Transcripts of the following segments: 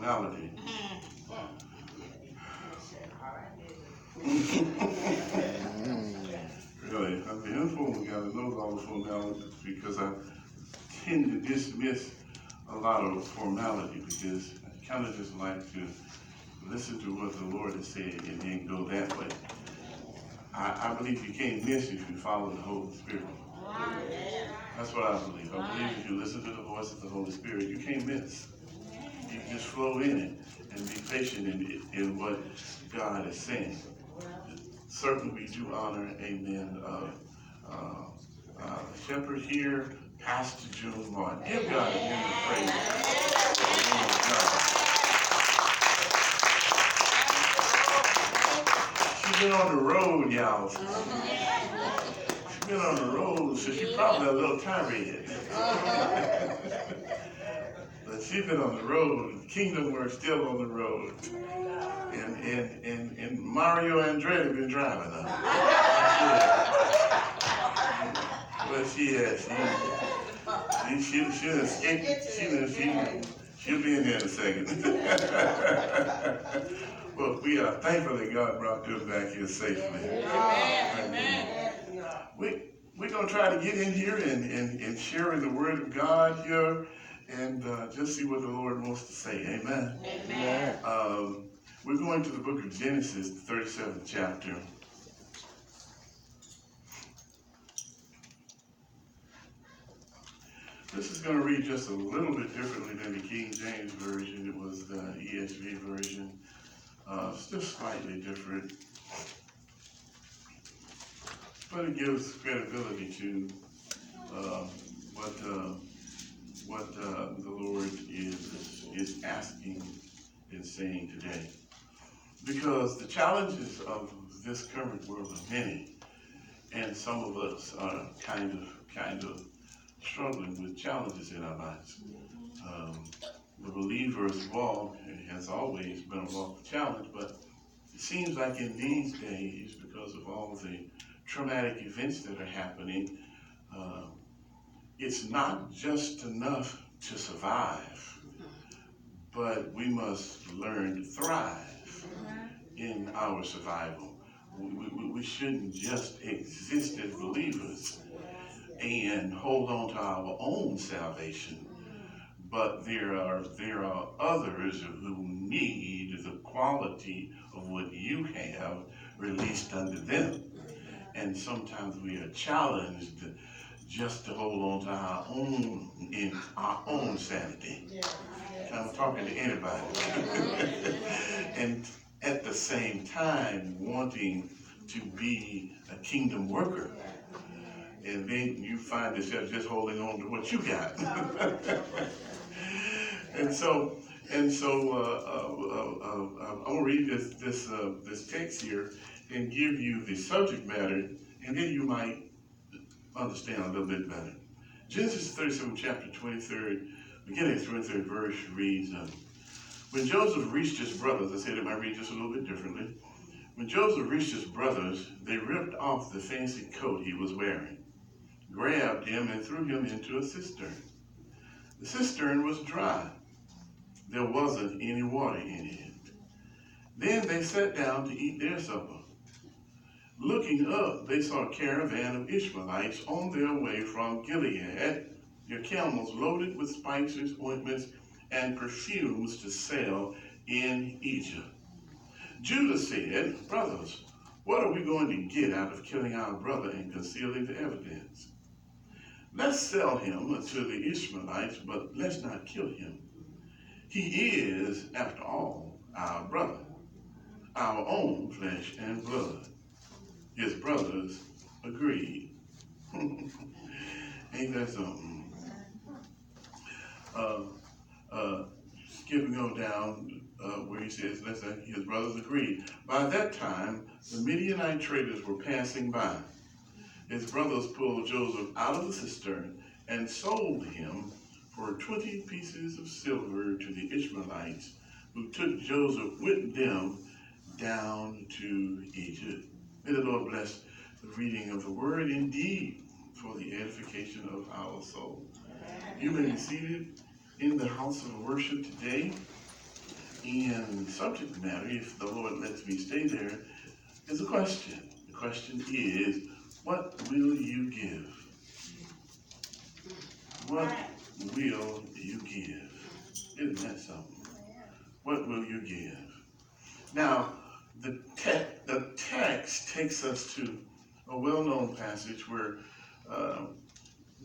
formality. Really, the informal guy that knows all the formalities, because I tend to dismiss a lot of formality, because I kind of just like to listen to what the Lord has said and then go that way. I believe you can't miss if you follow the Holy Spirit. That's what I believe. I believe if you listen to the voice of the Holy Spirit, you can't miss. You can just flow in it and be patient in what God is saying. Certainly we do honor, amen, shepherd here, Pastor June Martin. Give God a hand of praise. She's been on the road, y'all. She's been on the road, so she's probably a little tired. But she's been on the road. Kingdom Work still on the road. And Mario Andretti been driving her. Well, she has. She'll escape. She'll be in there in a second. Well, we are thankful that God brought them back here safely. Amen. We're going to try to get in here and share in the Word of God here and just see what the Lord wants to say. Amen. Amen. We're going to the book of Genesis, the 37th chapter. This is going to read just a little bit differently than the King James Version. It was the ESV version. Still slightly different. But it gives credibility to what the Lord is asking and saying today. Because the challenges of this current world are many, and some of us are kind of struggling with challenges in our lives. The believer's walk has always been a walk of challenge, but it seems like in these days, because of all the traumatic events that are happening, it's not just enough to survive, but we must learn to thrive in our survival. We shouldn't just exist as believers and hold on to our own salvation, but there are others who need the quality of what you have released unto them. And sometimes we are challenged just to hold on to our own sanity. I'm talking to anybody. And at the same time wanting to be a kingdom worker. And then you find yourself just holding on to what you got. and so I'm gonna read this text here and give you the subject matter, and then you might understand a little bit better. Genesis 37, chapter 23rd, beginning of 23rd verse reads, when Joseph reached his brothers, I said it might read just a little bit differently. When Joseph reached his brothers, they ripped off the fancy coat he was wearing, grabbed him, and threw him into a cistern. The cistern was dry. There wasn't any water in it. Then they sat down to eat their supper. Looking up, they saw a caravan of Ishmaelites on their way from Gilead, their camels loaded with spices, ointments, and perfumes to sell in Egypt. Judah said, brothers, what are we going to get out of killing our brother and concealing the evidence? Let's sell him to the Ishmaelites, but let's not kill him. He is, after all, our brother, our own flesh and blood. His brothers agreed. Ain't that something? Skipping on down where he says, let's say his brothers agreed. By that time, the Midianite traders were passing by. His brothers pulled Joseph out of the cistern and sold him for 20 pieces of silver to the Ishmaelites, who took Joseph with them down to Egypt. May the Lord bless the reading of the word indeed for the edification of our soul. You may be seated in the house of worship today. And subject matter, if the Lord lets me stay there, is a question. The question is, what will you give? What will you give? Isn't that something? What will you give? Now, the text takes us to a well-known passage where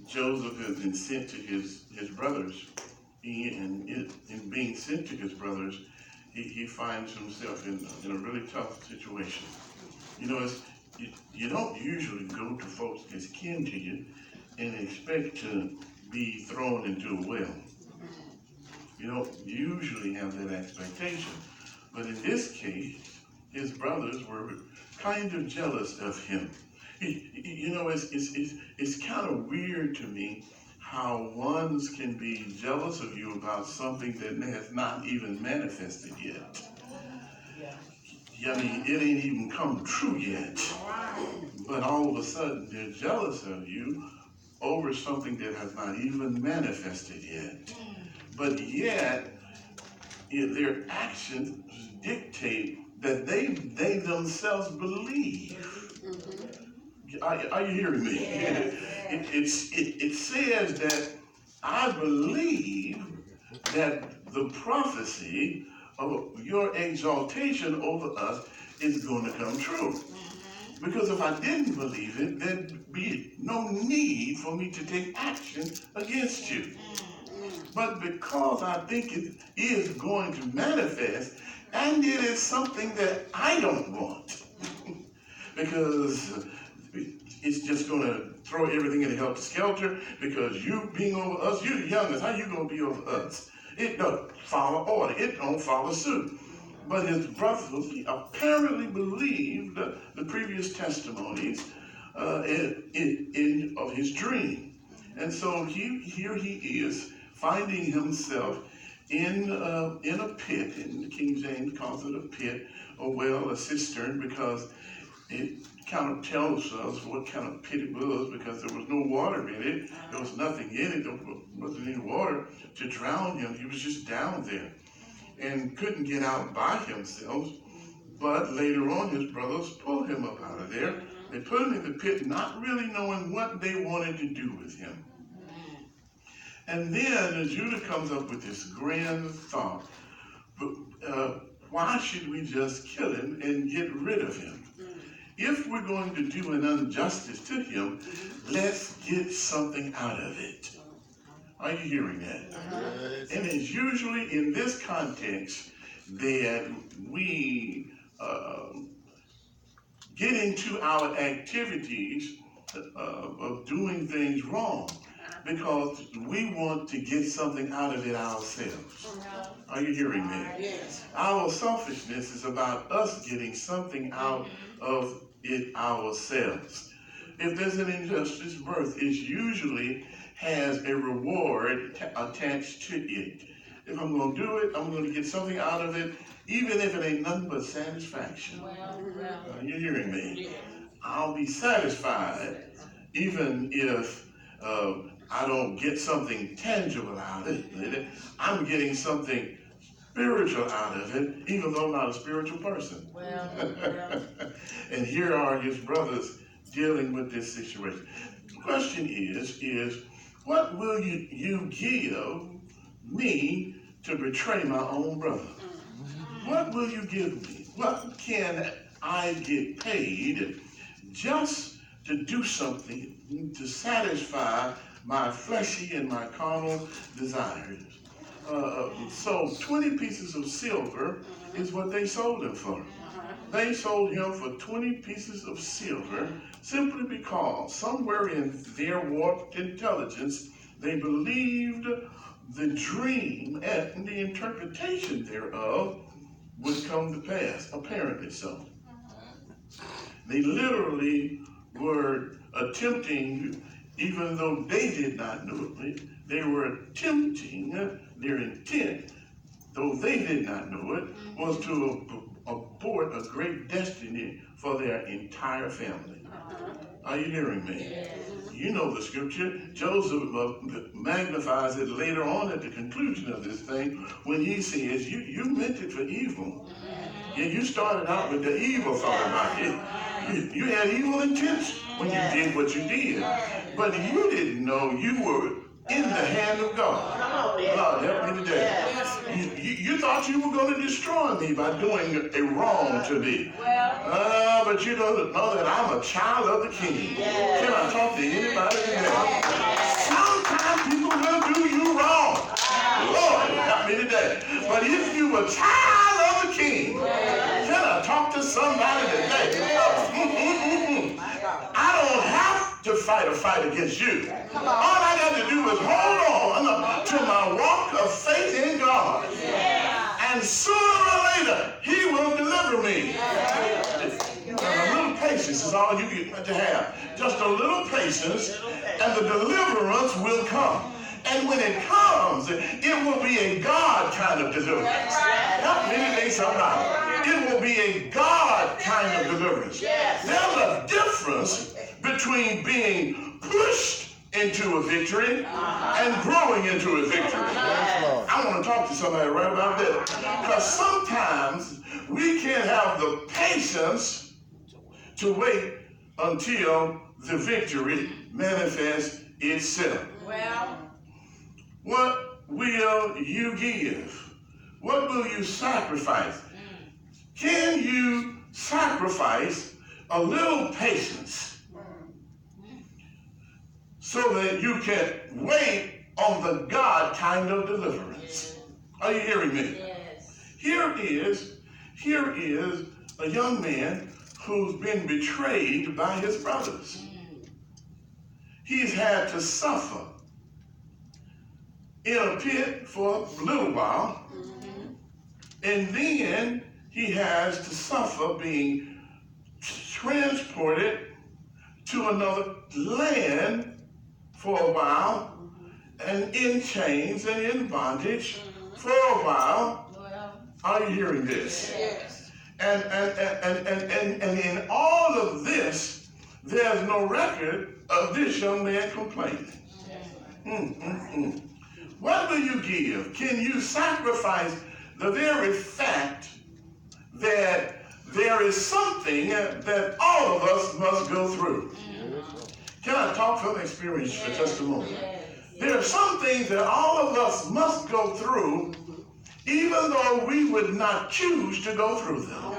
Joseph has been sent to his brothers. And in being sent to his brothers, he finds himself in a really tough situation. You know, you don't usually go to folks that's kin to you and expect to be thrown into a well. You don't usually have that expectation. But in this case, his brothers were kind of jealous of him. It's kind of weird to me how ones can be jealous of you about something that has not even manifested yet. I mean, it ain't even come true yet. But all of a sudden, they're jealous of you over something that has not even manifested yet. But yet, their actions dictate that they themselves believe. Are you hearing me? It says that I believe that the prophecy of your exaltation over us is going to come true. Because if I didn't believe it, there'd be no need for me to take action against you. But because I think it is going to manifest, and it is something that I don't want, because it's just going to throw everything in a helter-skelter, because you being over us, you're the youngest, how you going to be over us? It don't follow order. It don't follow suit. But his brothers apparently believed the previous testimonies of his dream. And so here he is, finding himself in a pit, and King James calls it a pit, a well, a cistern, because it kind of tells us what kind of pit it was, because there was no water in it. There was nothing in it. There wasn't any water to drown him. He was just down there and couldn't get out by himself. But later on, his brothers pulled him up out of there. They put him in the pit, not really knowing what they wanted to do with him. And then Judah comes up with this grand thought. Why should we just kill him and get rid of him? If we're going to do an injustice to him, let's get something out of it. Are you hearing that? And it's usually in this context that we get into our activities of doing things wrong, because we want to get something out of it ourselves. Are you hearing me? Yes. Our selfishness is about us getting something out of it ourselves. If there's an injustice birth, it usually has a reward attached to it. If I'm going to do it, I'm going to get something out of it, even if it ain't nothing but satisfaction. Are you hearing me? I'll be satisfied even if I don't get something tangible out of it. I'm getting something spiritual out of it, even though I'm not a spiritual person. And here are his brothers dealing with this situation. The question is what will you give me to betray my own brother? What will you give me? What can I get paid just to do something to satisfy my fleshy and my carnal desires? So 20 pieces of silver is what they sold him for. They sold him for 20 pieces of silver simply because somewhere in their warped intelligence, they believed the dream and the interpretation thereof would come to pass, apparently so. They literally were attempting, even though they did not know it, they were attempting, their intent, though they did not know it, was to abort a great destiny for their entire family. Are you hearing me? you know the scripture. Joseph magnifies it later on at the conclusion of this thing when he says, you meant it for evil. And you started out with the evil thought about it. You had evil intentions when you did what you did. But you didn't know you were in the hand of God. Lord, help me today. You thought you were going to destroy me by doing a wrong to me. But you don't know that I'm a child of the King. Can I talk to anybody today? Sometimes people will do you wrong. Lord, help me today. But if you were a child of the King, can I talk to somebody today? I don't have to fight a fight against you. All I got to do is hold on to my walk of faith in God. And sooner or later, he will deliver me. A little patience is all you get to have. Just a little patience, and the deliverance will come. And when it comes, it will be a God kind of deliverance. Help me today, somebody. It will be a God kind of deliverance. There's a difference between being pushed into a victory and growing into a victory. I want to talk to somebody right about that. Because sometimes we can't have the patience to wait until the victory manifests itself. What will you give? What will you sacrifice? Can you sacrifice a little patience so that you can wait on the God kind of deliverance? Are you hearing me? Here is a young man who's been betrayed by his brothers. He's had to suffer in a pit for a little while, and then he has to suffer being transported to another land for a while, and in chains and in bondage for a while. Are you hearing this? And in all of this, there's no record of this young man complaining. What will you give? Can you sacrifice the very fact that there is something that all of us must go through? Can I talk from experience for just a moment? There are some things that all of us must go through, even though we would not choose to go through them.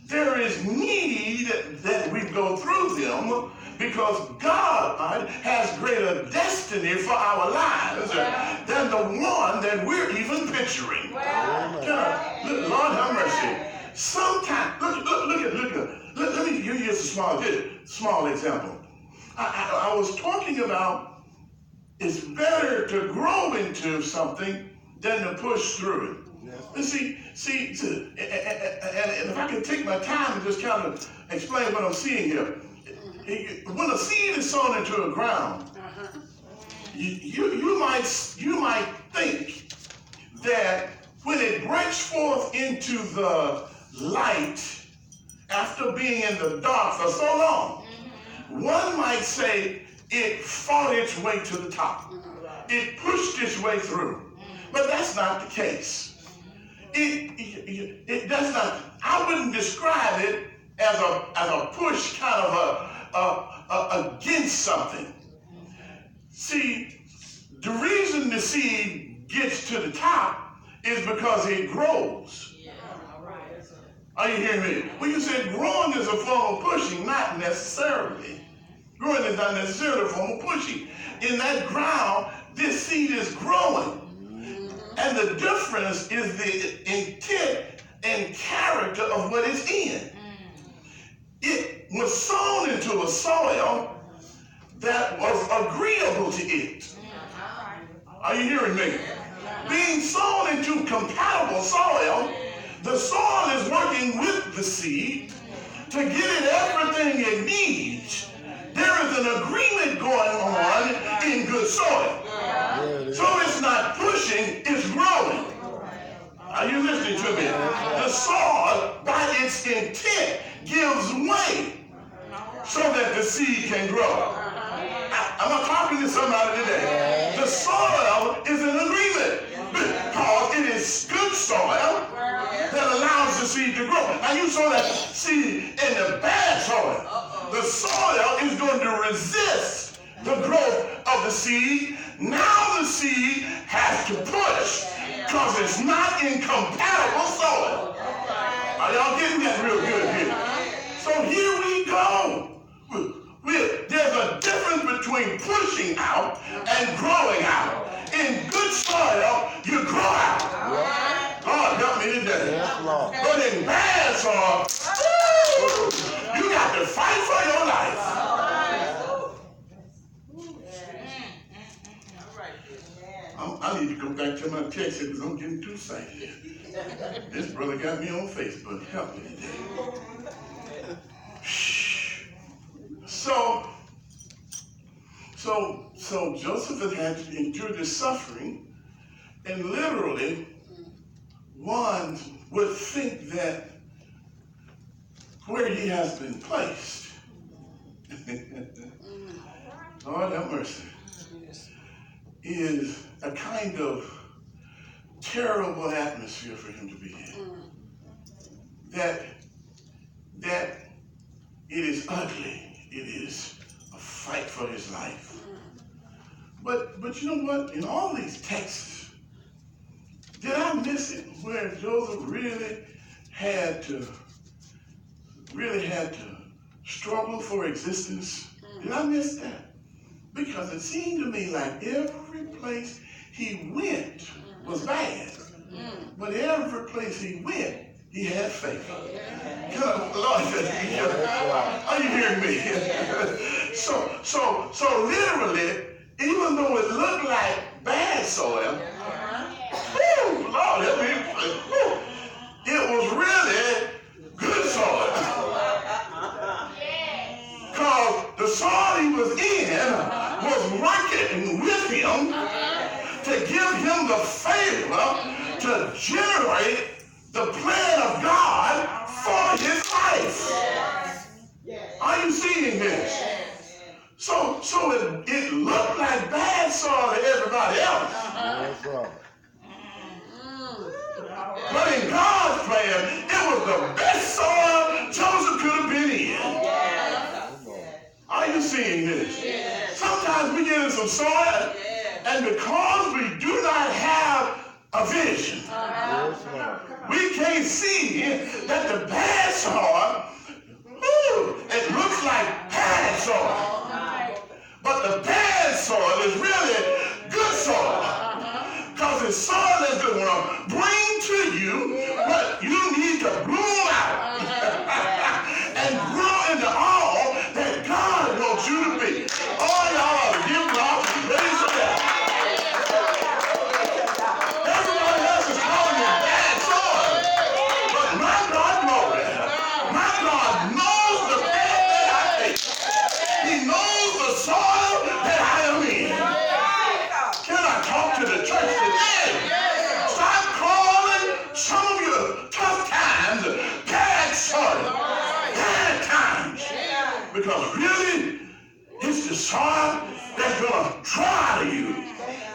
There is need that we go through them because God has greater destiny for our lives than the one that we're even picturing. Lord have mercy. Sometimes, let me give you a small example. I was talking about it's better to grow into something than to push through it. And see, and if I could take my time and just kind of explain what I'm seeing here. When a seed is sown into the ground, you might think that when it breaks forth into the light after being in the dark for so long, one might say it fought its way to the top. It pushed its way through. But that's not the case. It does not. I wouldn't describe it as a push kind of against something. See, the reason the seed gets to the top is because it grows. Are you hearing me? When you said growing is a form of pushing, not necessarily. Growing is not necessarily a form of pushing. In that ground, this seed is growing. And the difference is the intent and character of what it's in. It was sown into a soil that was agreeable to it. Are you hearing me? Being sown into compatible soil, the soil is working with the seed to get it everything it needs. There is an agreement going on in good soil. So it's not pushing, it's growing. Are you listening to me? The soil, by its intent, gives way so that the seed can grow. I'm talking to somebody today. The soil is in agreement because it is good soil that allows the seed to grow. Now you sow that seed in the bad soil. The soil is going to resist the growth of the seed. Now the seed has to push because it's not in compatible soil. Are y'all getting that real good here? So here we go. There's a difference between pushing out and growing out. In good soil, you grow out. Lord, help me today. Yes, Lord. But in bad soil, you got to fight for your life. I need to go back to my text because I'm getting too excited. This brother got me on Facebook. Help me today. So Joseph had had to endure this suffering, and literally, one would think that where he has been placed, Lord have mercy, is a kind of terrible atmosphere for him to be in. That it is ugly. It is a fight for his life. But you know what? In all these texts, did I miss it where Joseph really had to struggle for existence? Did I miss that? Because it seemed to me like every place he went was bad. But every place he went, he had faith. Lord, are you hearing me? So literally, even though it looked like bad soil, Lord help me, it was really good soil. Because the soil he was in was working with him to give him the favor to generate the plan of God for his life. Are you seeing this? So it looked like bad soil to everybody else. But in God's plan, it was the best soil Joseph could have been in. Are you seeing this? Sometimes we get in some soil, and because we do not have a vision, we can't see that the bad soil, it looks like bad soil. But the bad soil is really good soil. Because it's soil that's going to bring to you what you need to bloom out and grow into all that God wants you to be. Oh, y'all ought to give God some praise for that. Everybody else is calling it bad soil. But my God knows that. My God knows the path that I take. He knows the soil that I am in. Can I talk to the church today? Stop calling some of your tough times bad soil. Bad times. Because really, it's the soil that's going to dry you,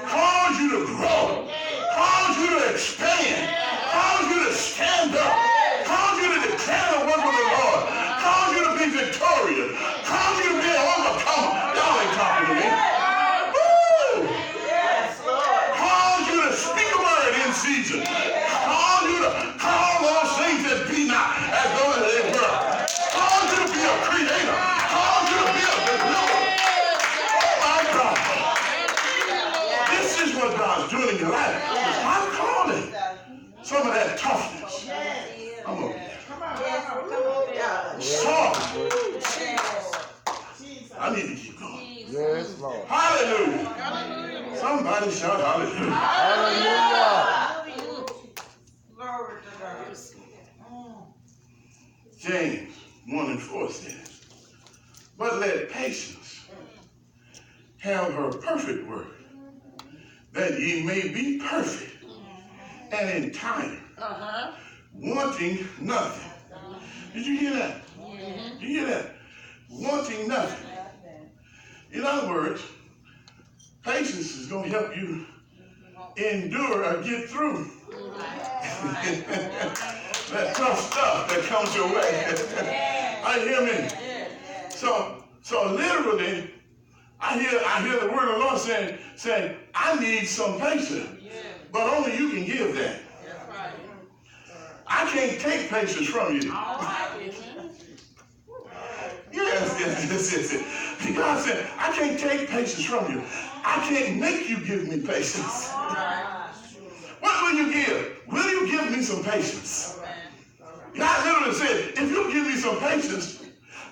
cause you to grow, cause you to expand, cause you to stand up, cause you to declare the work of the Lord, cause you to be victorious, cause you to be an overcomer. Y'all ain't talking to me. Woo! Cause you to speak a word in season. Cause you to call those things that be not as though they were. Cause you to be a creator. Cause you to be a deliverer. Oh my God. This is what God's doing in your life. I'm calling some of that toughness. I'm okay. Soft. I need to keep going. Yes, Lord. Hallelujah. Somebody shout hallelujah. Hallelujah. Glory to God. James 1:4 says, but let patience have her perfect work, that ye may be perfect and entire, wanting nothing. Did you hear that? Did you hear that? Wanting nothing. In other words, patience is going to help you endure or get through that tough stuff that comes your way. Are you hear me? So literally, I hear the word of the Lord saying, I need some patience, but only you can give that. I can't take patience from you. Yes. God said, I can't take patience from you. I can't make you give me patience. What will you give? Will you give me some patience? God literally said, if you give me some patience,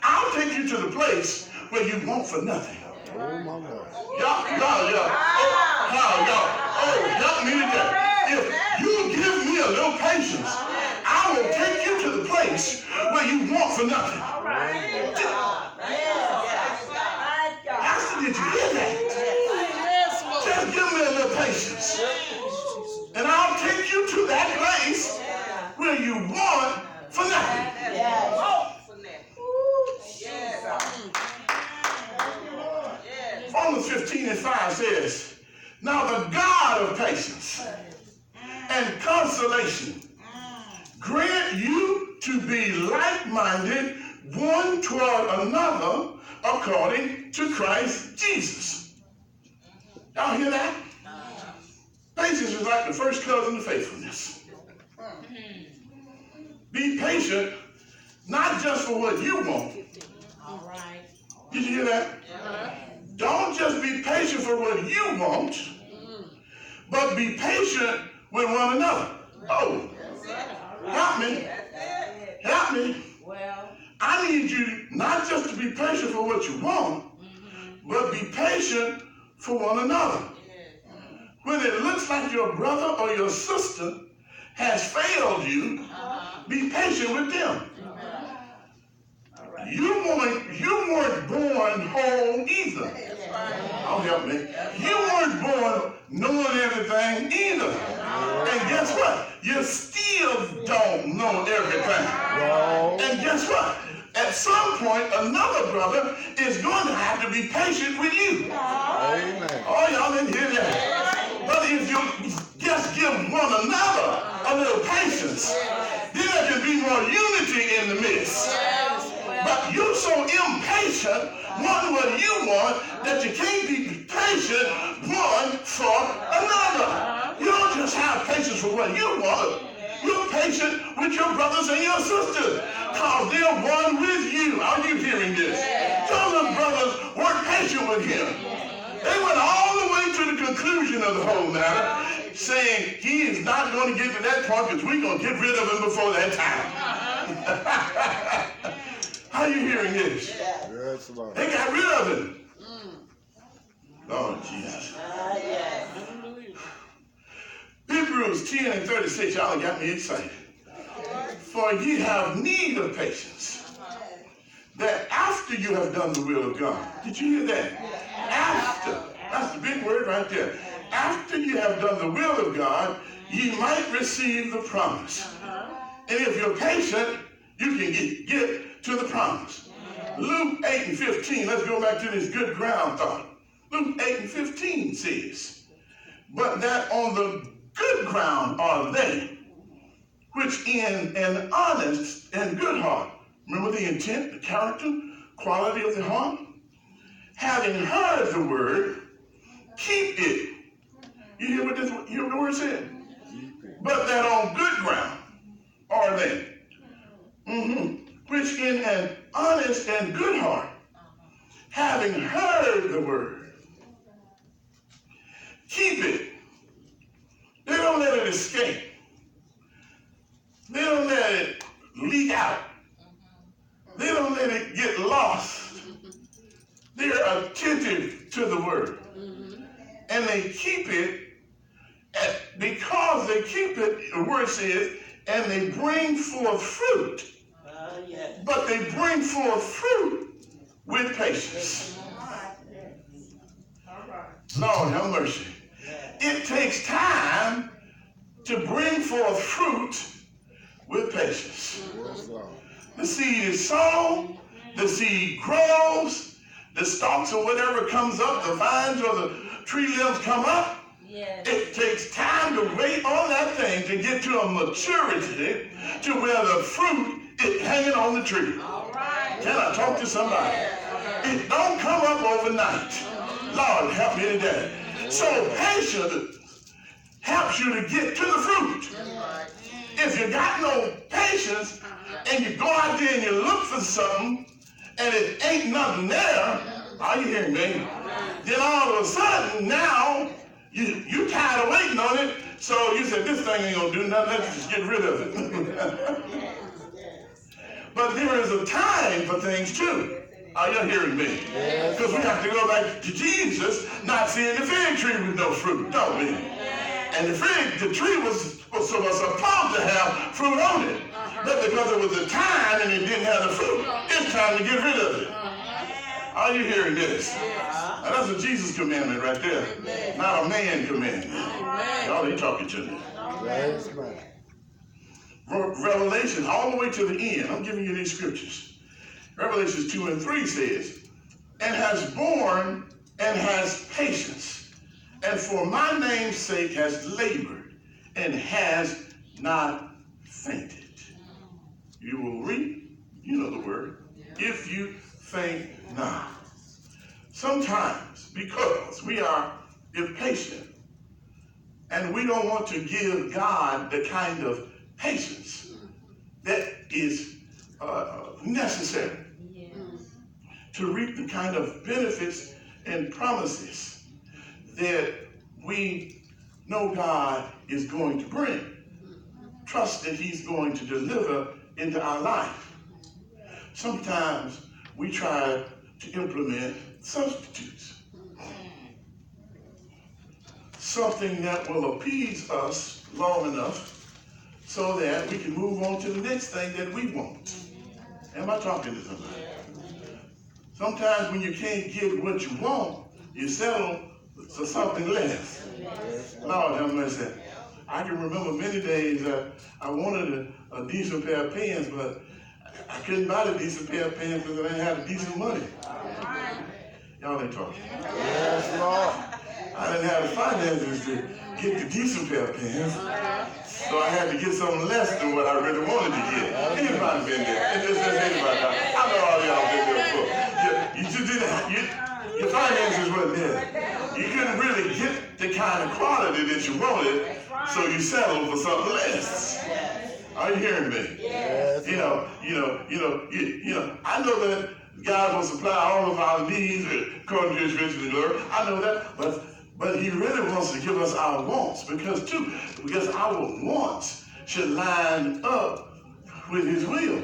I'll take you to the place where you want for nothing. Oh, my God. Y'all. Help me today. If you give me a little patience, I will take you to the place where you want for nothing. Pastor, did you hear that? Just give me a little patience, and I'll take you to that place where you want for nothing. Romans 15:5 says, now the God of patience and consolation grant you to be like-minded one toward another according to Christ Jesus. Y'all hear that? Patience is like the first cousin of faithfulness. Be patient, not just for what you want. All right. Did you hear that? Don't just be patient for what you want, but be patient with one another. Oh, help me. Help me. Well, I need you not just to be patient for what you want, but be patient for one another. When it looks like your brother or your sister has failed you, be patient with them. You weren't born whole either. Oh, help me. You weren't born knowing everything either. And guess what? You still don't know everything. And guess what? At some point, another brother is going to have to be patient with you. Amen. Oh, y'all didn't hear that. But if you just give one another a little patience, then there can be more unity in the midst. But you're so impatient, wanting what you want, that you can't be patient one for another. You don't just have patience for what you want. You're patient with your brothers and your sisters, because they're one with you. Are you hearing this? Joseph's brothers weren't patient with him. They went all the way to the conclusion of the whole matter, saying he is not going to get to that point because we're going to get rid of him before that time. How are you hearing this? Yes, Lord. They got rid of him. Lord Jesus. Hebrews 10:36, y'all got me excited. For ye have need of patience, that after you have done the will of God. Did you hear that? After. That's the big word right there. After you have done the will of God, ye might receive the promise. And if you're patient, you can get to the promise. Luke 8:15, let's go back to this good ground thought. Luke 8:15 says, but that on the good ground are they, which in an honest and good heart. Remember the intent, the character, quality of the heart? Having heard the word, keep it. You hear what the word said? But that on good ground are they, which in an honest and good heart, having heard the word, keep it. They don't let it escape. They don't let it leak out. They don't let it get lost. They're attentive to the word. And they keep it, because they keep it, the word says, and they bring forth fruit. But they bring forth fruit with patience. Lord have mercy. It takes time to bring forth fruit with patience. Yes, Lord. The seed is sown, the seed grows, the stalks or whatever comes up, the vines or the tree limbs come up, it takes time to wait on that thing to get to a maturity to where the fruit is hanging on the tree. Can I talk to somebody? It don't come up overnight. Lord, help me today. So patience helps you to get to the fruit. If you got no patience and you go out there and you look for something and it ain't nothing there, are you hearing me? Then all of a sudden now you tired of waiting on it, so you said this thing ain't gonna do nothing, let's just get rid of it. But there is a time for things too. Are you hearing me? Because we have to go back to Jesus, not seeing the fig tree with no fruit, don't we? And the tree was supposed to have fruit on it. But because it was a time and it didn't have the fruit, it's time to get rid of it. Are you hearing this? Now, that's a Jesus commandment right there, not a man commandment. Y'all ain't talking to me. Yes, man. Revelation, all the way to the end, I'm giving you these scriptures. Revelations 2 and 3 says, and has borne and has patience, and for my name's sake has labored and has not fainted. You will read, you know the word, if you faint not. Sometimes, because we are impatient and we don't want to give God the kind of patience that is necessary to reap the kind of benefits and promises that we know God is going to bring. Trust that he's going to deliver into our life. Sometimes we try to implement substitutes. Something that will appease us long enough so that we can move on to the next thing that we want. Am I talking to somebody? Sometimes when you can't get what you want, you settle for something less. Lord have mercy. I can remember many days I wanted a decent pair of pants, but I couldn't buy the decent pair of pants because I didn't have decent money. Y'all ain't talking. Yes, Lord. I didn't have the finances to get the decent pair of pants, so I had to get something less than what I really wanted to get. Anybody been there? Just anybody. I know all y'all been there before. You just didn't. Your finances weren't there. You couldn't really get the kind of quality that you wanted, so you settled for something less. Are you hearing me? Yes. You know. I know that God will supply all of our needs according to his riches and glory. I know that, but he really wants to give us our wants because our wants should line up with his will.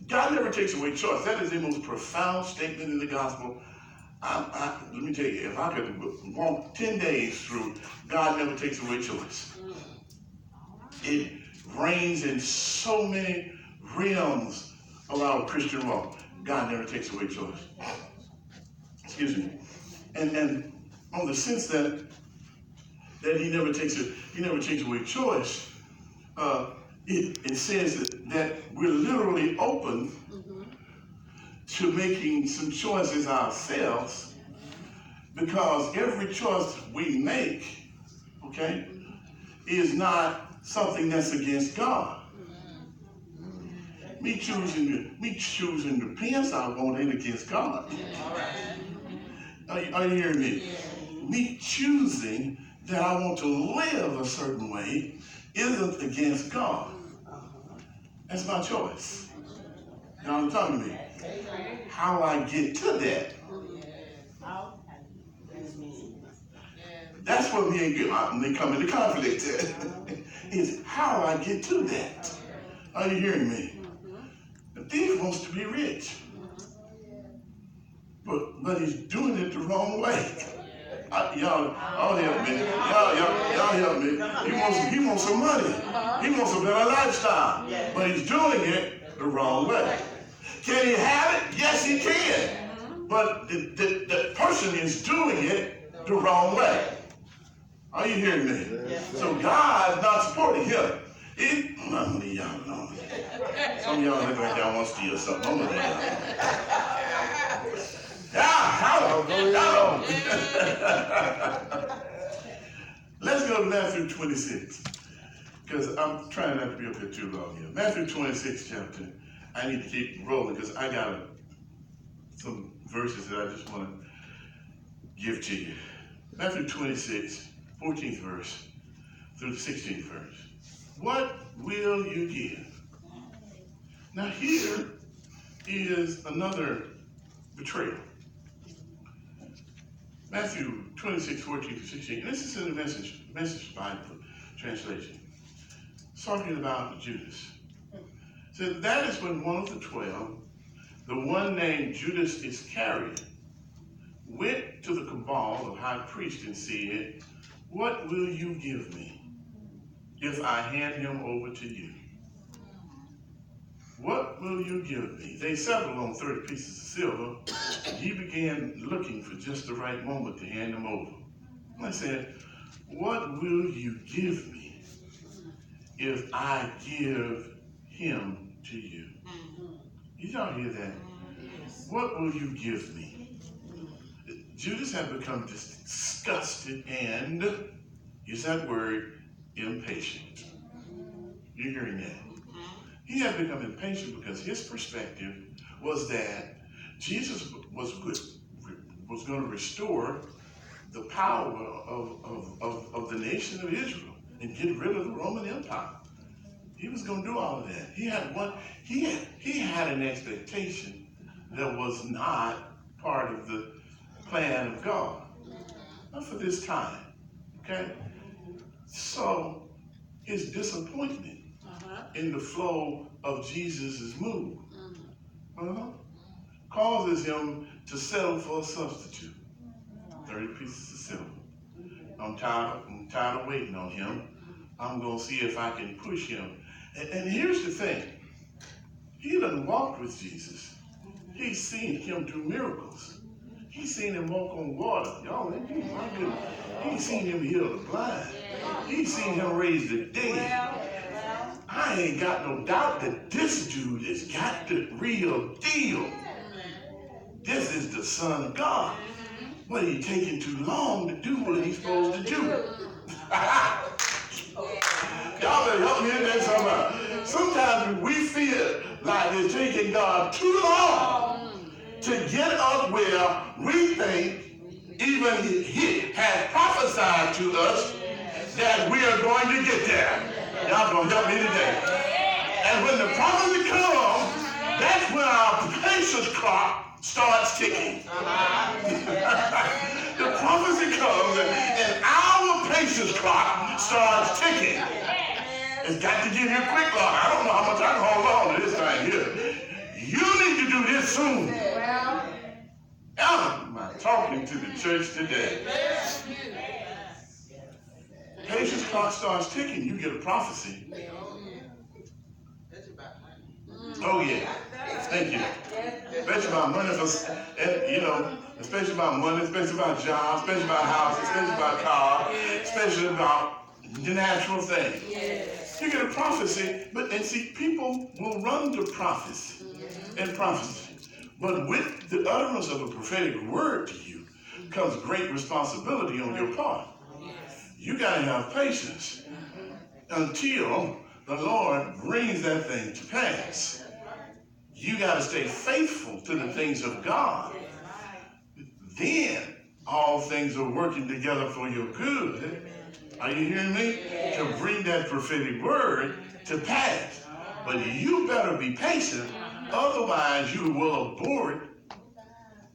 God never takes away choice. That is the most profound statement in the gospel. Let me tell you, if I could walk 10 days through, God never takes away choice. It reigns in so many realms of our Christian walk. God never takes away choice. Excuse me. And on the sense that he never takes away choice, it says that we're literally open to making some choices ourselves, because every choice we make, okay, is not something that's against God. Me choosing the pants I want ain't against God. Are you hearing me? Me choosing that I want to live a certain way isn't against God. That's my choice. Y'all are talking to me. How I get to that, that's what me and God, they come into conflict. Is how I get to that. Are you hearing me? The thief wants to be rich, but he's doing it the wrong way. Y'all help me. Y'all help me. He wants some money. He wants a better lifestyle, but he's doing it the wrong way. Can he have it? Yes, he can. But the person is doing it the wrong way. Are you hearing me? So God's not supporting him. I'm gonna leave y'all alone. Some of y'all look like y'all want to steal something. I'm gonna leave y'all alone. Oh, go ahead on. Let's go to Matthew 26, because I'm trying not to be up here too long here. Matthew 26 chapter. I need to keep rolling because I got some verses that I just want to give to you. Matthew 26, 14th verse through the 16th verse. What will you give? Now here is another betrayal. Matthew 26, 14 to 16. And this is in the Message Bible translation. It's talking about Judas. It said, that is when one of the 12, the one named Judas Iscariot, went to the cabal of high priests and said, what will you give me if I hand him over to you? What will you give me? They settled on 30 pieces of silver, and he began looking for just the right moment to hand them over. And I said, what will you give me if I give him to you? Did y'all hear that? What will you give me? Judas had become disgusted and, use that word, impatient. You're hearing that? He had become impatient because his perspective was that Jesus was going to restore the power of the nation of Israel and get rid of the Roman Empire. He was going to do all of that. He had an expectation that was not part of the plan of God. Not for this time. Okay? So his disappointment in the flow of Jesus' move causes him to settle for a substitute. 30 pieces of silver. I'm tired of waiting on him. I'm going to see if I can push him. And here's the thing. He done walked with Jesus. He's seen him do miracles. He's seen him walk on water. Y'all, he's seen him heal the blind. He's seen him raise the dead. I ain't got no doubt that this dude has got the real deal. This is the Son of God. But he's taking too long to do what he's supposed to do. Y'all better help me in there somehow. Sometimes we feel like it's taking God too long to get us where we think even he has prophesied to us that we are going to get there. Y'all gonna help me today. And when the prophecy comes, that's when our patience clock starts ticking. The prophecy comes and our patience clock starts ticking. It's got to give you a quick lock. I don't know how much I can hold on to this thing here. You need to do this soon. Am I talking to the church today? Patience clock starts ticking, you get a prophecy. Oh yeah, thank you. Especially about money, especially about money, especially about jobs, especially about houses, especially about cars, especially about the natural things. You get a prophecy, and see, people will run to prophecy and prophecy. But with the utterance of a prophetic word to you comes great responsibility on your part. You got to have patience until the Lord brings that thing to pass. You got to stay faithful to the things of God. Then all things are working together for your good. Are you hearing me? To bring that prophetic word to pass. But you better be patient, otherwise you will abort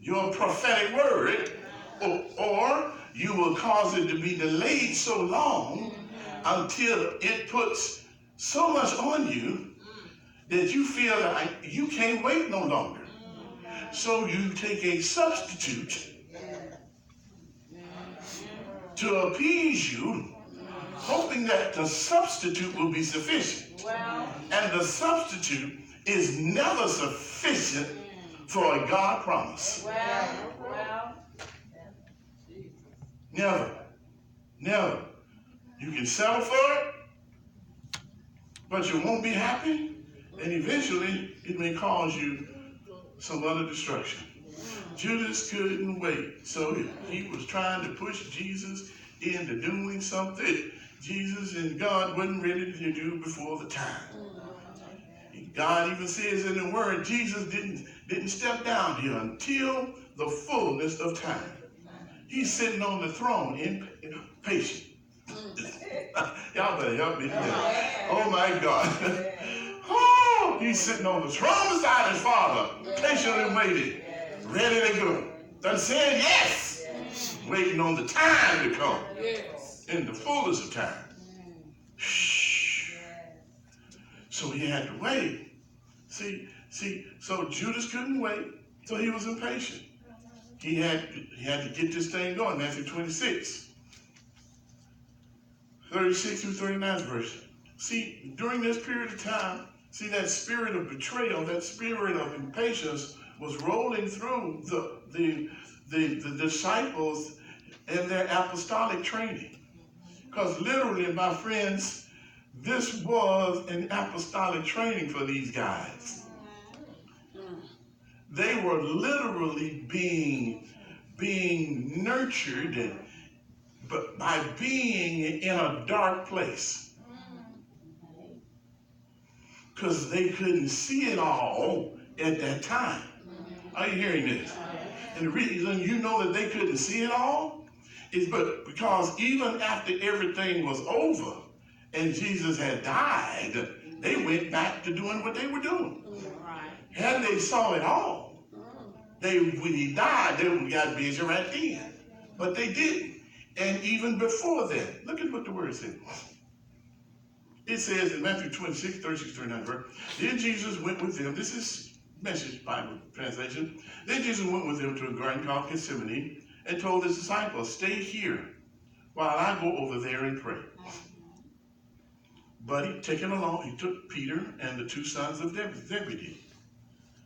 your prophetic word, or you will cause it to be delayed so long until it puts so much on you that you feel like you can't wait no longer. So you take a substitute to appease you, hoping that the substitute will be sufficient. And the substitute is never sufficient for a God promise. Never. Never. You can settle for it, but you won't be happy, and eventually it may cause you some other destruction. Judas couldn't wait, so he was trying to push Jesus into doing something Jesus and God wasn't ready to do before the time. God even says in the word, Jesus didn't step down here until the fullness of time. He's sitting on the throne in patient. Y'all better help me today. Oh my God. Oh, he's sitting on the throne beside his Father, patiently waiting, ready to go. Done said yes, waiting on the time to come, in the fullness of time. So he had to wait. See, so Judas couldn't wait, so he was impatient. He had to get this thing going. Matthew 26, 36 through 39 verse. See, during this period of time, see, that spirit of betrayal, that spirit of impatience was rolling through the disciples and their apostolic training. Because literally, my friends, this was an apostolic training for these guys. They were literally being nurtured, but by being in a dark place. Because they couldn't see it all at that time. Are you hearing this? And the reason you know that they couldn't see it all is because even after everything was over and Jesus had died, they went back to doing what they were doing. And they saw it all. When he died, they got busy right then. But they didn't. And even before that, look at what the word says. It says in Matthew 26, 36, 39, then Jesus went with them. This is Message Bible translation. Then Jesus went with them to a garden called Gethsemane and told his disciples, stay here while I go over there and pray. But taken along, he took Peter and the two sons of Zebedee.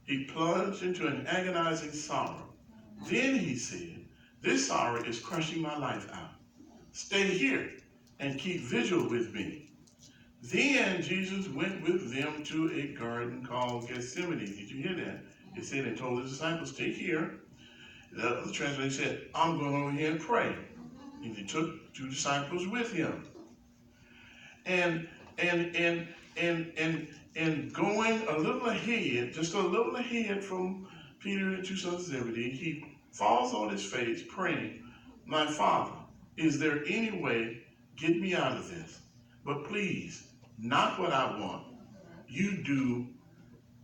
He plunged into an agonizing sorrow. Then he said, this sorrow is crushing my life out. Stay here and keep vigil with me. Then Jesus went with them to a garden called Gethsemane. Did you hear that? He said and told his disciples, stay here. The other translation said, I'm going over here and pray. And he took two disciples with him. And going a little ahead, just a little ahead from Peter and the two sons of Zebedee, he falls on his face praying, my Father, is there any way, get me out of this? But please, not what I want. You do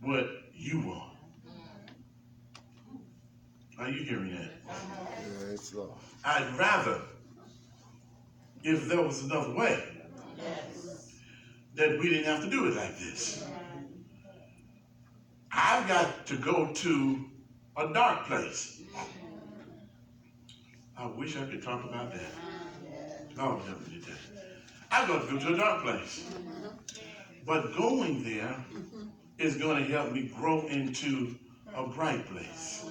what you want. Are you hearing that? Yes, Lord. I'd rather, if there was another way, that we didn't have to do it like this. I've got to go to a dark place. I wish I could talk about that. Lord help me today. I've got to go to a dark place. But going there is going to help me grow into a bright place.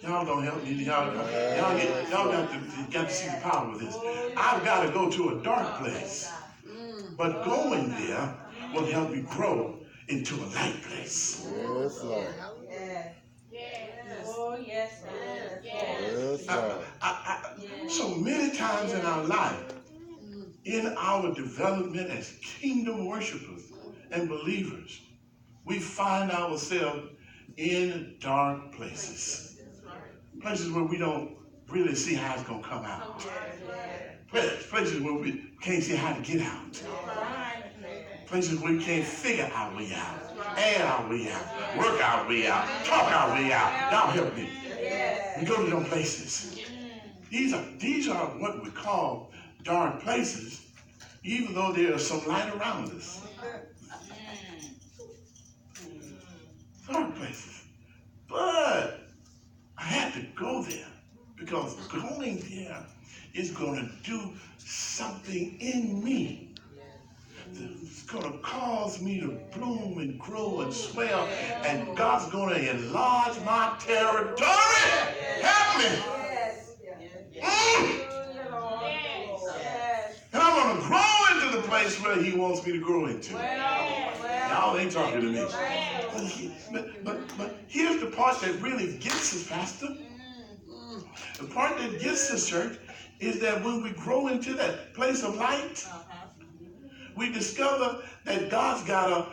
Y'all don't help me. Y'all got to see the power of this. I've got to go to a dark place. But going there will help me grow into a light place. Yes, Lord. Oh, yes, Yes, Lord. So many times in our life, in our development as kingdom worshipers and believers, we find ourselves in dark places. Places where we don't really see how it's going to come out. Places where we can't see how to get out. Places where we can't figure our way out, add our way out, work our way out, talk our way out. Y'all help me. We go to those places. These are what we call dark places, even though there is some light around us. Dark places. But I had to go there because going there is going to do something in me. It's going to cause me to bloom and grow and swell, and God's going to enlarge my territory. Help me. And I'm going to grow into the place place where he wants me to grow into. Y'all ain't talking to me. But here's the part that really gets us, Pastor. The part that gets us, church, is that when we grow into that place of light, we discover that God's got a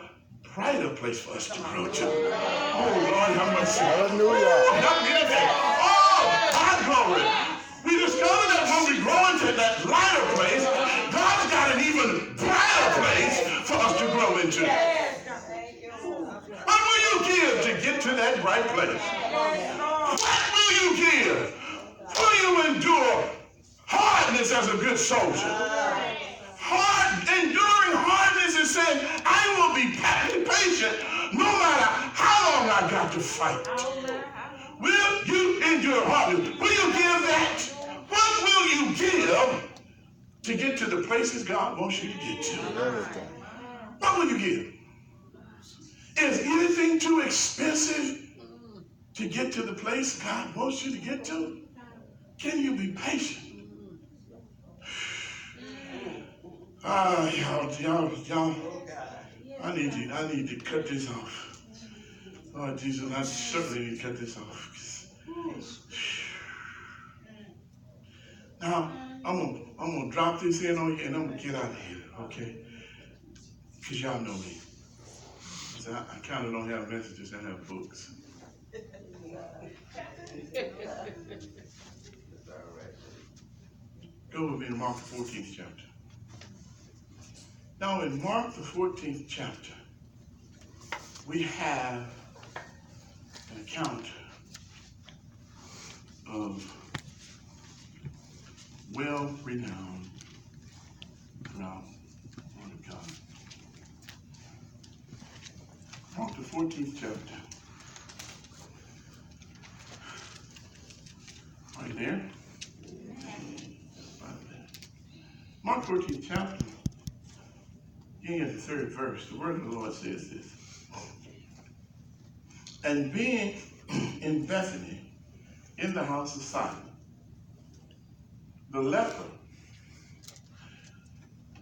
brighter place for us to grow to. Oh, Lord, how much? Hallelujah. Oh, God, glory. We discover that when we grow into that lighter place, God's got an even brighter place for us to grow into. What will you give to get to that bright place? What will you give? Will you endure hardness as a good soldier? Enduring hardness is saying, I will be patient no matter how long I got to fight. Will you endure hardness? Will you give that? What will you give to get to the places God wants you to get to? What will you give? Is anything too expensive to get to the place God wants you to get to? Can you be patient? Y'all, I need to cut this off. Oh, Jesus, I certainly need to cut this off. Now, I'm gonna drop this in on you and I'm gonna get out of here, okay? Because y'all know me. So I kind of don't have messages, I have books. Go with me to Mark the 14th chapter. Now in Mark the 14th chapter, we have an account of well-renowned throughout the Word of God. Mark the 14th chapter. Are you there? Mark 14th chapter, beginning at the 3rd verse, the word of the Lord says this. And being in Bethany, in the house of Simon, the leper,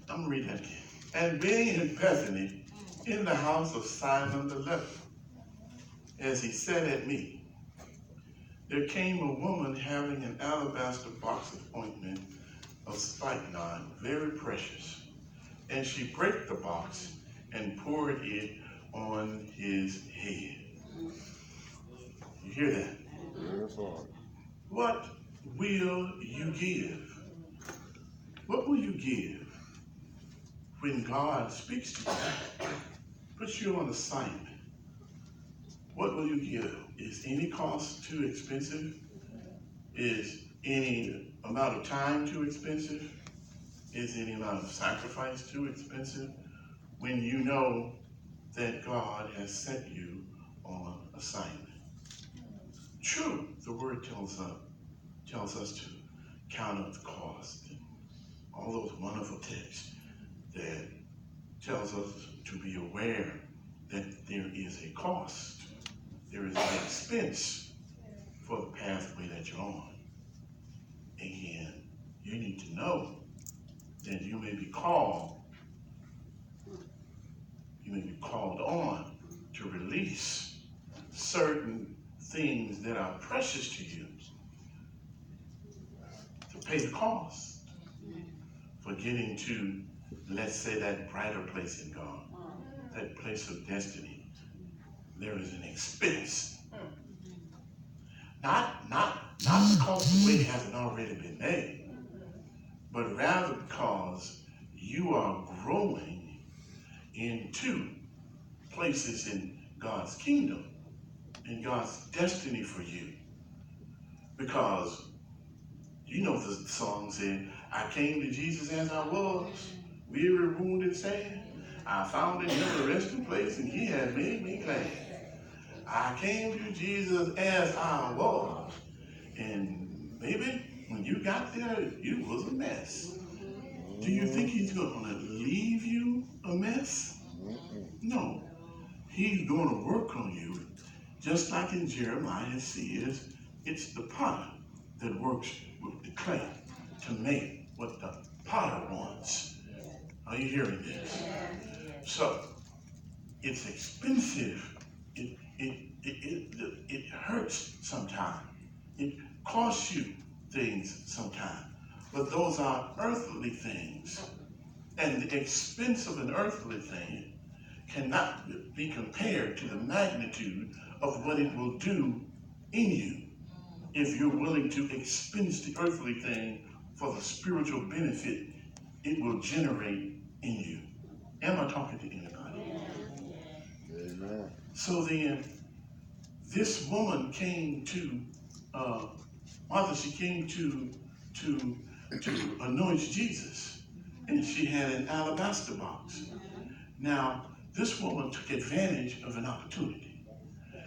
I'm going to read that again. And being in Bethany, in the house of Simon the leper, as he sat at meat, there came a woman having an alabaster box of ointment of spikenard, very precious. And she brake the box and poured it on his head. You hear that? What will you give? What will you give when God speaks to you, puts you on assignment? What will you give? Is any cost too expensive? Is any amount of time too expensive? Is any amount of sacrifice too expensive? When you know that God has set you on assignment. True, the word tells us to count up the cost. And all those wonderful texts that tells us to be aware that there is a cost. There is an expense for the pathway that you're on. And you need to know that you may be called on to release certain things that are precious to you, to pay the cost for getting to, let's say, that brighter place in God, that place of destiny. There is an expense. Not because the way hasn't already been made, but rather because you are growing into places in God's kingdom, in God's destiny for you. Because you know the song said, I came to Jesus as I was, weary, wounded, sad. I found in him a resting place and he had made me glad. I came to Jesus as I was. And maybe when you got there, you was a mess. Do you think he's going to leave you a mess? No. He's going to work on you. Just like in Jeremiah it says, it's the potter that works with the clay to make what the potter wants. Are you hearing this? So, it's expensive. It hurts sometimes. It costs you things sometimes. But those are earthly things. And the expense of an earthly thing cannot be compared to the magnitude of what it will do in you if you're willing to expense the earthly thing for the spiritual benefit it will generate in you. Am I talking to anybody? Amen. So then, this woman came to Martha. She came to anoint Jesus, and she had an alabaster box. Now, this woman took advantage of an opportunity.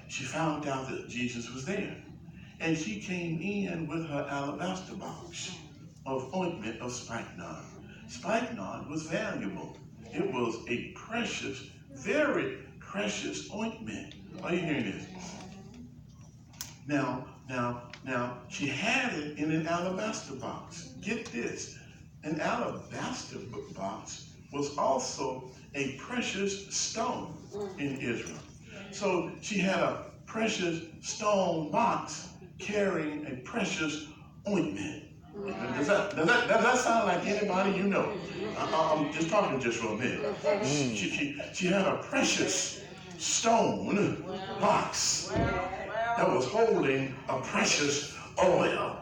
She found out that Jesus was there, and she came in with her alabaster box of ointment of spikenard. Spikenard was valuable. It was a precious, very precious ointment. Are you hearing this? Now, she had it in an alabaster box. Get this. An alabaster box was also a precious stone in Israel. So she had a precious stone box carrying a precious ointment. Does that sound like anybody you know? I'm just talking just for a minute. She had a precious stone box that was holding a precious oil.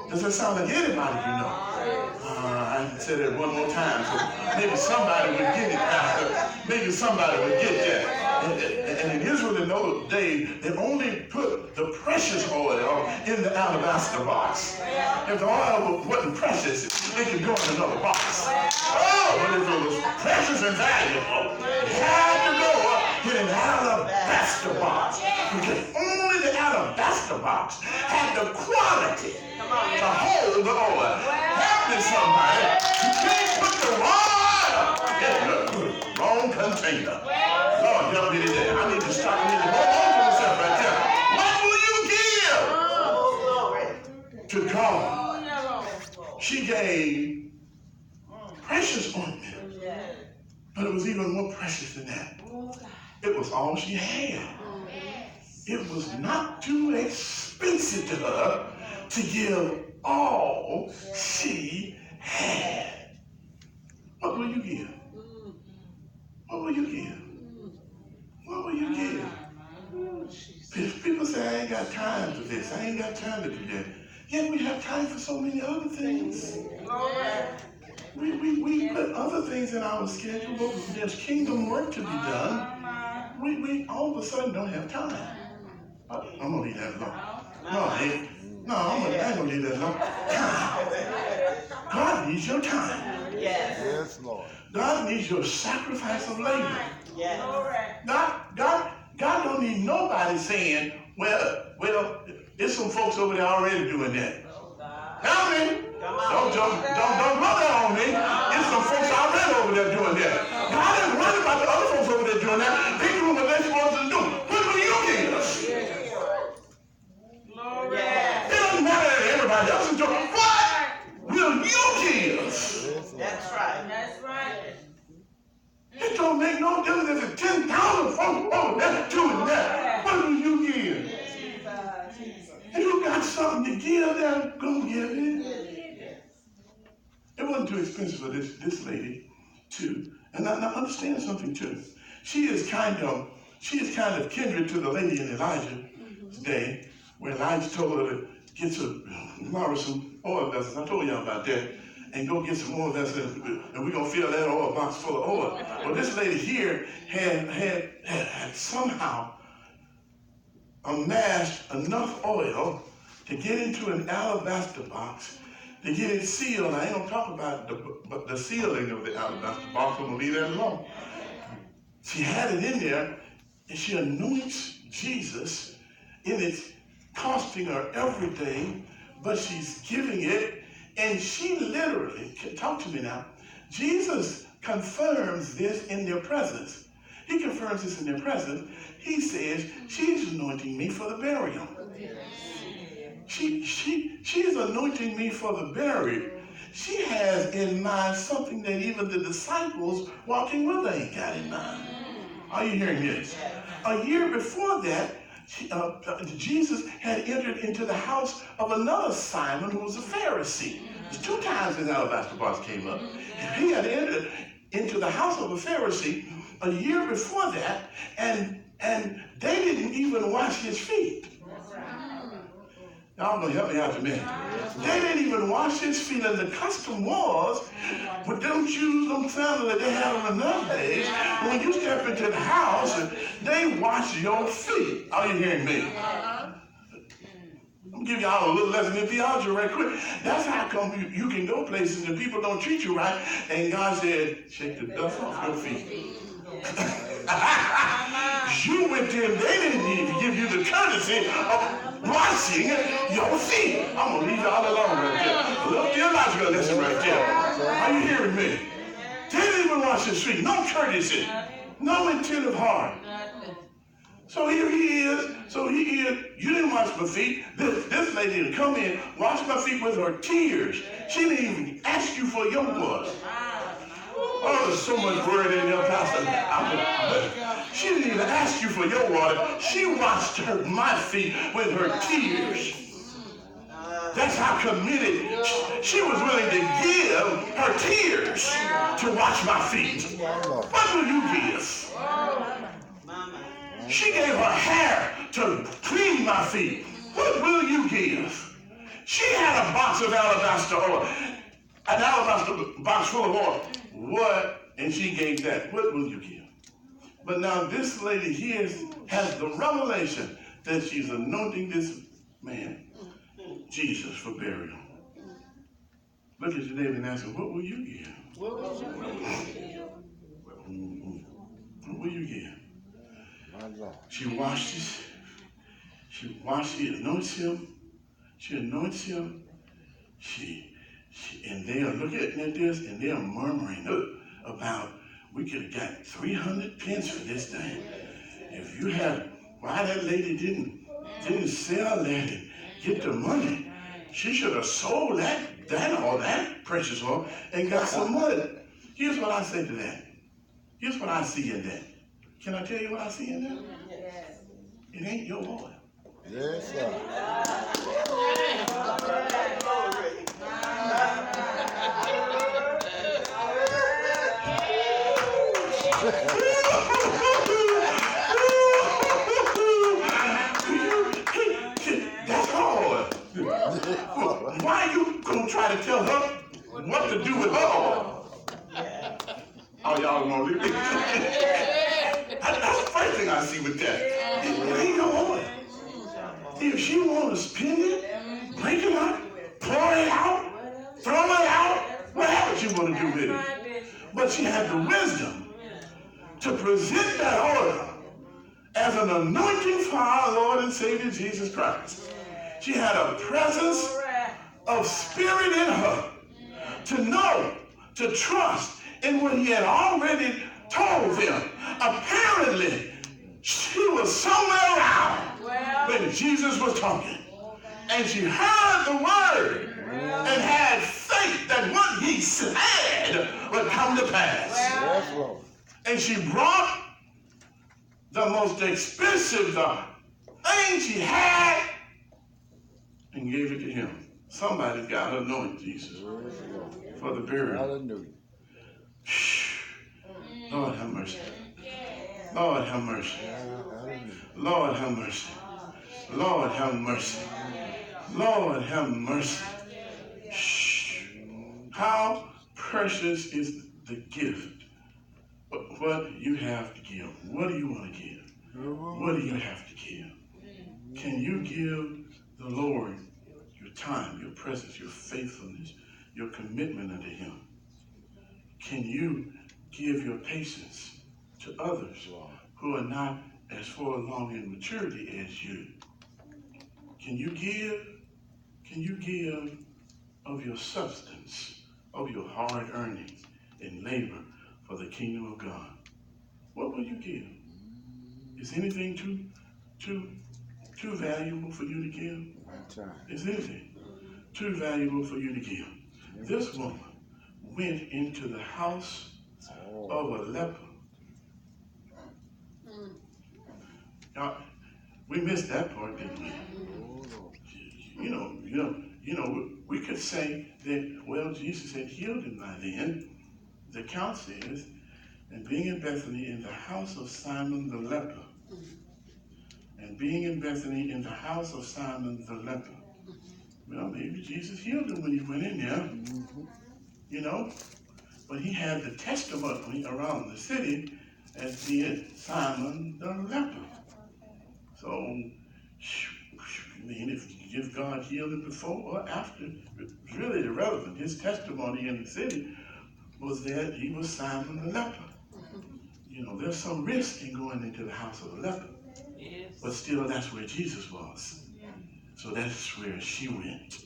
Does that sound like anybody you know? I said it one more time, so maybe somebody would get it, Pastor. Maybe somebody would get that. And in Israel in those days, they only put the precious oil in the alabaster box. If the oil wasn't precious, it could go in another box. Oh, but if it was precious and valuable, it had to go in an alabaster box. Because only the alabaster box had the quality to hold the oil. Help me, somebody. You can't put the wrong oil in the wrong container. Lord, help me today. I need to stop. I need to hold on to myself right there. What will you give to God? She gave precious ointment, but it was even more precious than that. It was all she had. It was not too expensive to her to give all she had. What will you give? What will you give? What will you give? People say, I ain't got time for this. I ain't got time to do that. Yet we have time for so many other things. We put other things in our schedule, but there's kingdom work to be done. We all of a sudden don't have time. I'm going to leave that alone. I ain't going to leave that alone. Time. God needs your time. Yes, Lord. God needs your sacrifice of labor. Yes. God don't need nobody saying, well, there's some folks over there already doing that. Help me. Don't blow that on me. There's some folks already over there doing that. God ain't worried about the other folks over there doing that. They doing what they're supposed to do. What will you give? It doesn't matter that everybody else is doing. What will you give? That's right. It don't make no difference if it's 10,000 folks over there doing that. What will you give? If you got something to give them, go give it. It wasn't too expensive for this lady, too. And now understand something, too. She is kind of kindred to the lady in Elijah's day, where Elijah told her to get some oil vessels. I told y'all about that. And go get some oil vessels, and we're going to fill that oil box full of oil. Well, this lady here had somehow amassed enough oil to get into an alabaster box, to get it sealed. I ain't going to talk about the sealing of the alabaster box. I'm going to leave that alone. She had it in there, and she anoints Jesus, and it's costing her every day, but she's giving it. And she literally, talk to me now, Jesus confirms this in their presence. He confirms this in their presence. He says, she's anointing me for the burial. She's anointing me for the burial. she has in mind something that even the disciples walking with her ain't got in mind. Are you hearing this? A year before that, Jesus had entered into the house of another Simon who was a Pharisee. There's 2 times his alabaster box came up. He had entered into the house of a Pharisee a year before that, and they didn't even wash his feet. Y'all gonna help me out a minute. They didn't even wash his feet, and the custom was, but don't use them sandals that they had on another days. When you step into the house, they wash your feet. Are you hearing me? I'm gonna give y'all a little lesson in theology right quick. That's how come you can go places and people don't treat you right, and God said, shake the dust off your feet. You went to them, they didn't even give you the courtesy of washing your feet. I'm going to leave y'all alone right there. A little theological lesson right there. Are you hearing me? They didn't even wash his feet. No courtesy. No intent of heart. So here he is. You didn't wash my feet. This lady would come in, wash my feet with her tears. She didn't even ask you for your water. Oh, there's so much word in there, Pastor. She didn't even ask you for your water. She washed my feet with her tears. That's how committed she was willing to give her tears to wash my feet. What will you give? She gave her hair to clean my feet. What will you give? She had a box of alabaster oil, an alabaster box full of oil. What? And she gave that. What will you give? But now this lady here has the revelation that she's anointing this man, Jesus, for burial. Look at your neighbor and ask him, what will you give? What will you give? She washes. She anoints him. She anoints him. And they are looking at this and they are murmuring about, we could have got 300 pence for this thing. If you had, why that lady didn't sell that and get the money. She should have sold that precious oil and got some money. Here's what I say to that. Here's what I see in that. Can I tell you what I see in that? It ain't your oil. Yes, sir. That's all. Why are you gonna try to tell her what to do with her oil? Oh, y'all gonna leave me? That's the first thing I see with that. It ain't no oil. If she want to spend it, break it up, pour it out, throw it out, whatever she want to do with it. But she had the wisdom to present that oil as an anointing for our Lord and Savior Jesus Christ. She had a presence of spirit in her to know, to trust in what he had already told them. Apparently, she was somewhere around when Jesus was talking. And she heard the word and had faith that what he said would come to pass. Yes, Lord. And she brought the most expensive thing she had and gave it to him. Somebody's got to anoint Jesus for the burial. Hallelujah. Lord have mercy. Lord have mercy. Lord have mercy. Lord have mercy. Lord have mercy. How precious is the gift. What you have to give. What do you want to give? What do you have to give? Can you give the Lord your time, your presence, your faithfulness, your commitment unto him? Can you give your patience to others who are not as far along in maturity as you? Can you give of your substance, of your hard earnings and labor for the kingdom of God? What will you give? Is anything too valuable for you to give? Is anything too valuable for you to give? This woman went into the house of a leper. Now, we missed that part, didn't we? We could say that, well, Jesus had healed him by then. The account says, and being in Bethany in the house of Simon the leper. And being in Bethany in the house of Simon the leper. Well, maybe Jesus healed him when he went in there, But he had the testimony around the city as did Simon the leper. So, if God healed him before or after, it's really irrelevant. His testimony in the city was that he was Simon the leper. There's some risk in going into the house of a leper. Yes. But still, that's where Jesus was. So that's where she went.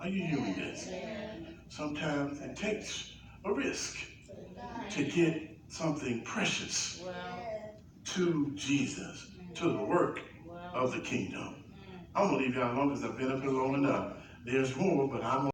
Are you hearing this? Sometimes it takes a risk to get something precious to Jesus, to the work of the kingdom. I'm going to leave y'all alone because I've been up here long enough. There's more, but I'm